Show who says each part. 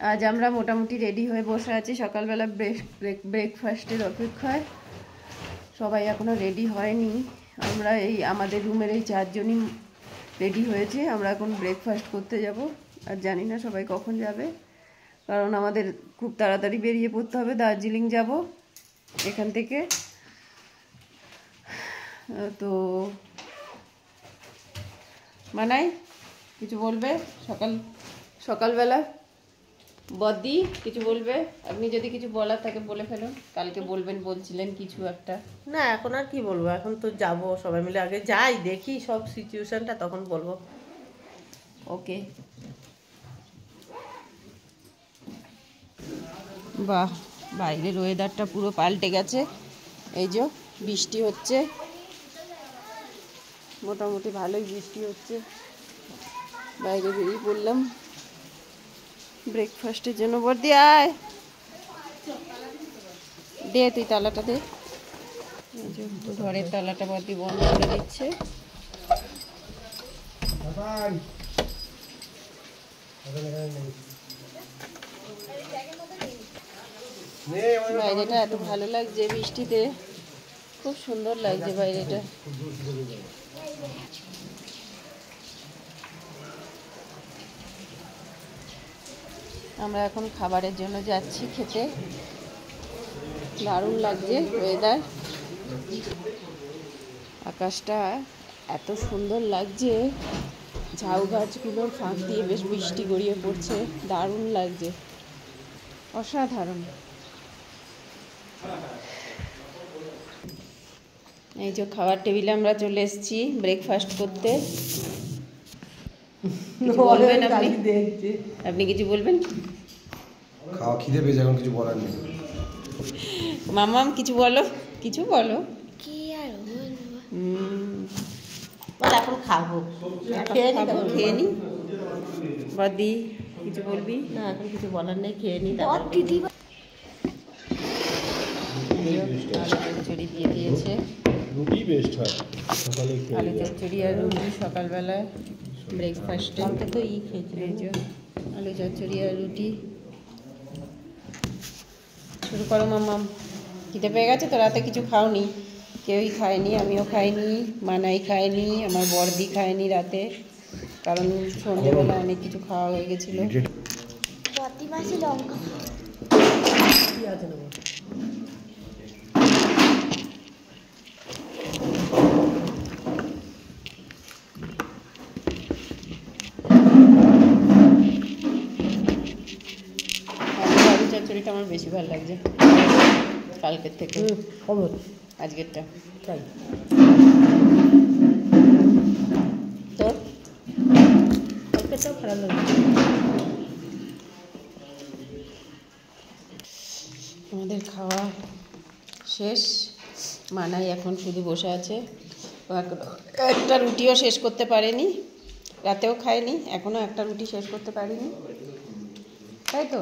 Speaker 1: আজ আমরা মোটামুটি রেডি হয়ে বসে আছি সকালবেলা ব্রেকফাস্টের অপেক্ষায়। সবাই এখনো রেডি হয়নি। আমরা আমাদের রুমের এই 4 জনই রেডি হয়েছে। আমরা এখন ব্রেকফাস্ট করতে যাব। আর জানি না সবাই কখন যাবে, কারণ আমাদের খুব তাড়াতাড়ি বেরিয়ে পড়তে হবে। দার্জিলিং যাব এখান থেকে। তো মানাই কিছু বলবে? সকালবেলা বদি কিছু বলবে? আপনি যদি কিছু বলার থাকে বলে ফেলুন। কালকে বলবেন বলছিলেন কিছু একটা।
Speaker 2: না, এখন আর কি বলবো, এখন তো যাব সবাই মিলে, আগে যাই দেখি সব সিচুয়েশনটা, তখন বলবো।
Speaker 1: ওকে। বাহ, বাইরের ওয়েদারটা পুরো পাল্টে গেছে। এই যে বৃষ্টি হচ্ছে, মোটামুটি ভালোই বৃষ্টি হচ্ছে। বাইরে বেরিয়ে পড়লাম ব্রেকফাস্টের জন্য। বর্দি আয়, দে তুই তালাটা দে। ঘরের তালাটা বর্দি বন্ধ করে দিচ্ছে। বাইরেটা এত ভালো লাগছে বৃষ্টিতে, খুব সুন্দর লাগছে বাইরেটা। আমরা এখন খাবারের জন্য যাচ্ছি খেতে। দারুণ লাগছে ওয়েদার, আকাশটা এত সুন্দর লাগছে। ঝাউ গাছগুলোর ফাঁক দিয়ে বেশ বৃষ্টি গড়িয়ে পড়ছে, দারুণ লাগছে, অসাধারণ। এই যে খাবার টেবিলে আমরা চলে এসেছি ব্রেকফাস্ট করতে। বলবেন আপনি? আপনি কিছু বলবেন?
Speaker 3: খাওয়া খিদে পেয়েছে, এখন কিছু বলার নেই।
Speaker 1: মামাম কিছু বলো, কিছু বলো।
Speaker 4: কি আর বলবো,
Speaker 2: এখন খাবো,
Speaker 1: খেয়ে নি। বদি কিছু বলবি?
Speaker 2: না, এখন কিছু বলার নেই, খেয়ে নি।
Speaker 4: দিদি
Speaker 1: আলু চচ্চড়ি দিয়ে দিয়েছে।
Speaker 3: রুটি বেস্ট হয় সকালে খেয়ে।
Speaker 1: আলু চচ্চড়ি আর রুটি সকালবেলায় ব্রেকফাস্টে।
Speaker 2: কালকে তো খেয়েছিলাম।
Speaker 1: এই যে আলু চচ্চড়ি আর রুটি। শুরু করো মাম্মাম। খিদে পেয়ে গেছে তো? রাতে কিছু খাওনি? কেউই খায়নি, আমিও খাইনি, মানাই খায়নি, আমার বড়দি খায়নি রাতে, কারণ সন্ধ্যেবেলা অনেক কিছু খাওয়া হয়ে গেছিলো।
Speaker 4: প্রতি মাসে লঙ্কা
Speaker 2: কি আছে নেবো?
Speaker 1: আলু চচ্চড়িটা আমার বেশি ভালো লাগছে কালকের থেকে, আজকেরটা।
Speaker 2: তাই
Speaker 1: তোর?
Speaker 2: কালকেটাও খারাপ লাগছে।
Speaker 1: আমাদের খাওয়া শেষ। মানাই এখন শুধু বসে আছে। একটা রুটিও শেষ করতে পারেনি, রাতেও খায়নি, এখনও একটা রুটি শেষ করতে পারিনি, তাই তো?